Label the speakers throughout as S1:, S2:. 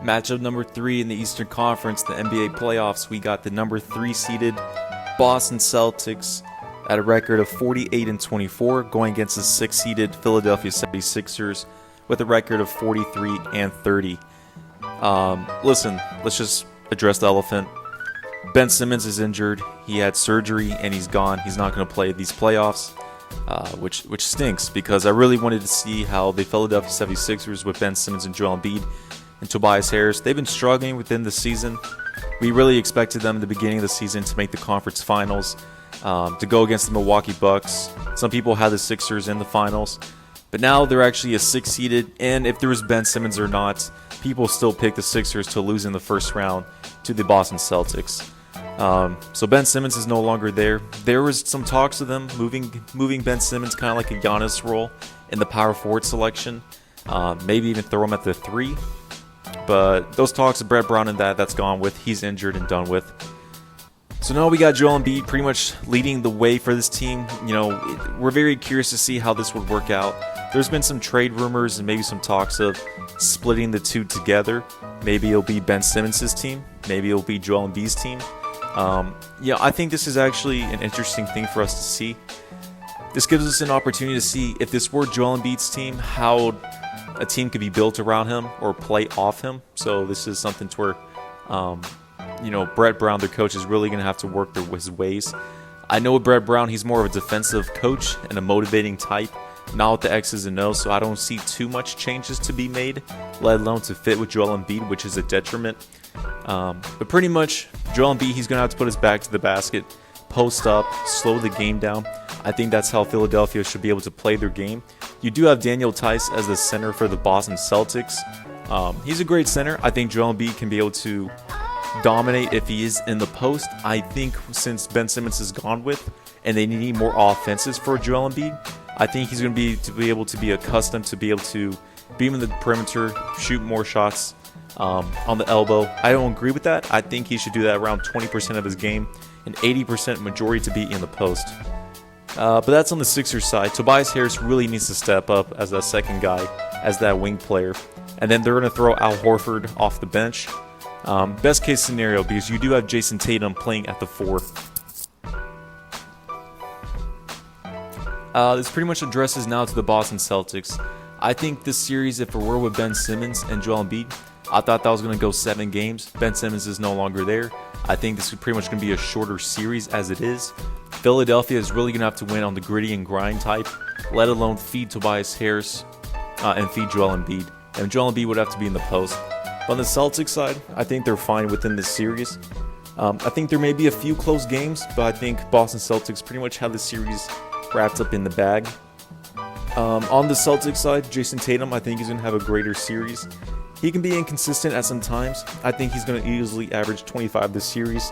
S1: Matchup number 3 in the Eastern Conference, the NBA playoffs, we got the number 3 seeded Boston Celtics at a record of 48-24, going against the 6 seeded Philadelphia 76ers with a record of 43-30. Listen, let's just address the elephant. Ben Simmons is injured. He had surgery and he's gone. He's not going to play these playoffs, which stinks because I really wanted to see how the Philadelphia 76ers with Ben Simmons and Joel Embiid and Tobias Harris, they've been struggling within the season. We really expected them at the beginning of the season to make the conference finals, to go against the Milwaukee Bucks. Some people had the Sixers in the finals, but now they're actually a 6-seeded, and if there was Ben Simmons or not, people still pick the Sixers to lose in the first round to the Boston Celtics. So Ben Simmons is no longer there. There was some talks of them moving Ben Simmons kind of like a Giannis role in the power forward selection, maybe even throw him at the 3. But those talks of Brett Brown and that's gone with. He's injured and done with. So now we got Joel Embiid pretty much leading the way for this team. You know, we're very curious to see how this would work out. There's been some trade rumors and maybe some talks of splitting the two together. Maybe it'll be Ben Simmons' team. Maybe it'll be Joel Embiid's team. Yeah, I think this is actually an interesting thing for us to see. This gives us an opportunity to see if this were Joel Embiid's team, how a team could be built around him or play off him. So this is something to where, Brett Brown, their coach, is really going to have to work his ways. I know with Brett Brown, he's more of a defensive coach and a motivating type, not with the X's and O's, so I don't see too much changes to be made, let alone to fit with Joel Embiid, which is a detriment. But pretty much, Joel Embiid, he's going to have to put his back to the basket, post up, slow the game down. I think that's how Philadelphia should be able to play their game. You do have Daniel Tice as the center for the Boston Celtics. He's a great center. I think Joel Embiid can be able to dominate if he is in the post. I think since Ben Simmons is gone with, and they need more offenses for Joel Embiid, I think he's going to be able to be accustomed to be able to beam in the perimeter, shoot more shots on the elbow. I don't agree with that. I think he should do that around 20% of his game and 80% majority to be in the post. But that's on the Sixers side. Tobias Harris really needs to step up as that second guy, as that wing player. And then they're going to throw Al Horford off the bench. Best case scenario, because you do have Jason Tatum playing at the 4. This pretty much addresses now to the Boston Celtics. I think this series, if it were with Ben Simmons and Joel Embiid, I thought that was going to go 7 games. Ben Simmons is no longer there. I think this is pretty much going to be a shorter series as it is. Philadelphia is really going to have to win on the gritty and grind type, let alone feed Tobias Harris and feed Joel Embiid. And Joel Embiid would have to be in the post. But on the Celtics side, I think they're fine within this series. I think there may be a few close games, but I think Boston Celtics pretty much have the series wrapped up in the bag. On the Celtics side, Jason Tatum, I think he's going to have a greater series. He can be inconsistent at some times. I think he's going to easily average 25 this series.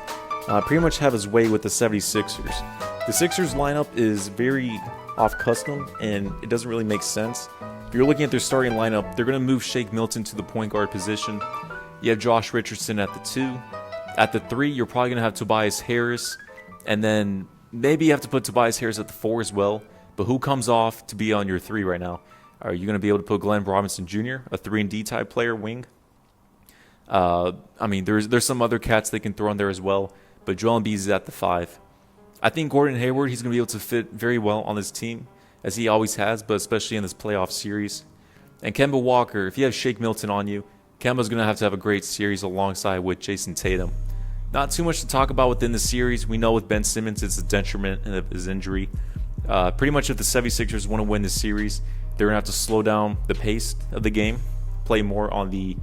S1: Pretty much have his way with the 76ers. The Sixers lineup is very off custom, and it doesn't really make sense. If you're looking at their starting lineup, they're going to move Shake Milton to the point guard position. You have Josh Richardson at the 2. At the 3, you're probably going to have Tobias Harris, and then maybe you have to put Tobias Harris at the 4 as well. But who comes off to be on your 3 right now? Are you going to be able to put Glenn Robinson Jr., a 3-and-D type player, wing? There's some other cats they can throw in there as well, but Joel Embiid is at the 5. I think Gordon Hayward, he's going to be able to fit very well on this team, as he always has, but especially in this playoff series. And Kemba Walker, if you have Shake Milton on you, Kemba's going to have a great series alongside with Jason Tatum. Not too much to talk about within the series. We know with Ben Simmons, it's a detriment of his injury. Pretty much if the 76ers want to win this series, they're going to have to slow down the pace of the game, play more on the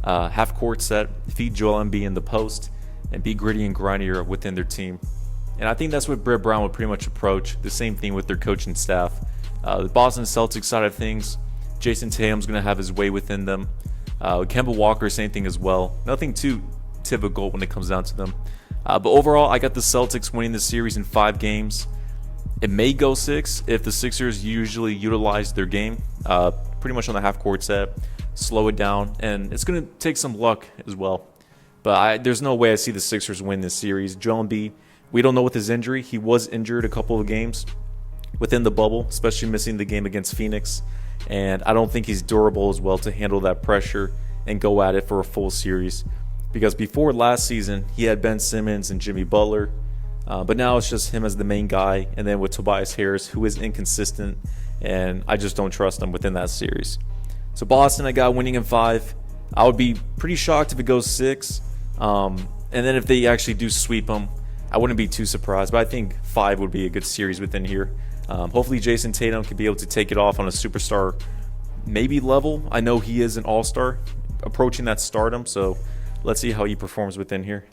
S1: half-court set, feed Joel Embiid in the post, and be gritty and grindier within their team. And I think that's what Brett Brown would pretty much approach. The same thing with their coaching staff. The Boston Celtics side of things, Jason Tatum's going to have his way within them. Kemba Walker, same thing as well. Nothing too typical when it comes down to them. But overall, I got the Celtics winning the series in 5 games. It may go 6 if the Sixers usually utilize their game pretty much on the half-court set, slow it down, and it's going to take some luck as well. But there's no way I see the Sixers win this series. Joel Embiid, we don't know with his injury. He was injured a couple of games within the bubble, especially missing the game against Phoenix. And I don't think he's durable as well to handle that pressure and go at it for a full series. Because before last season, he had Ben Simmons and Jimmy Butler, but now it's just him as the main guy, and then with Tobias Harris, who is inconsistent, and I just don't trust him within that series. So Boston, I got winning in 5. I would be pretty shocked if it goes 6. And then if they actually do sweep them, I wouldn't be too surprised. But I think 5 would be a good series within here. Hopefully Jason Tatum can be able to take it off on a superstar maybe level. I know he is an all-star approaching that stardom, so let's see how he performs within here.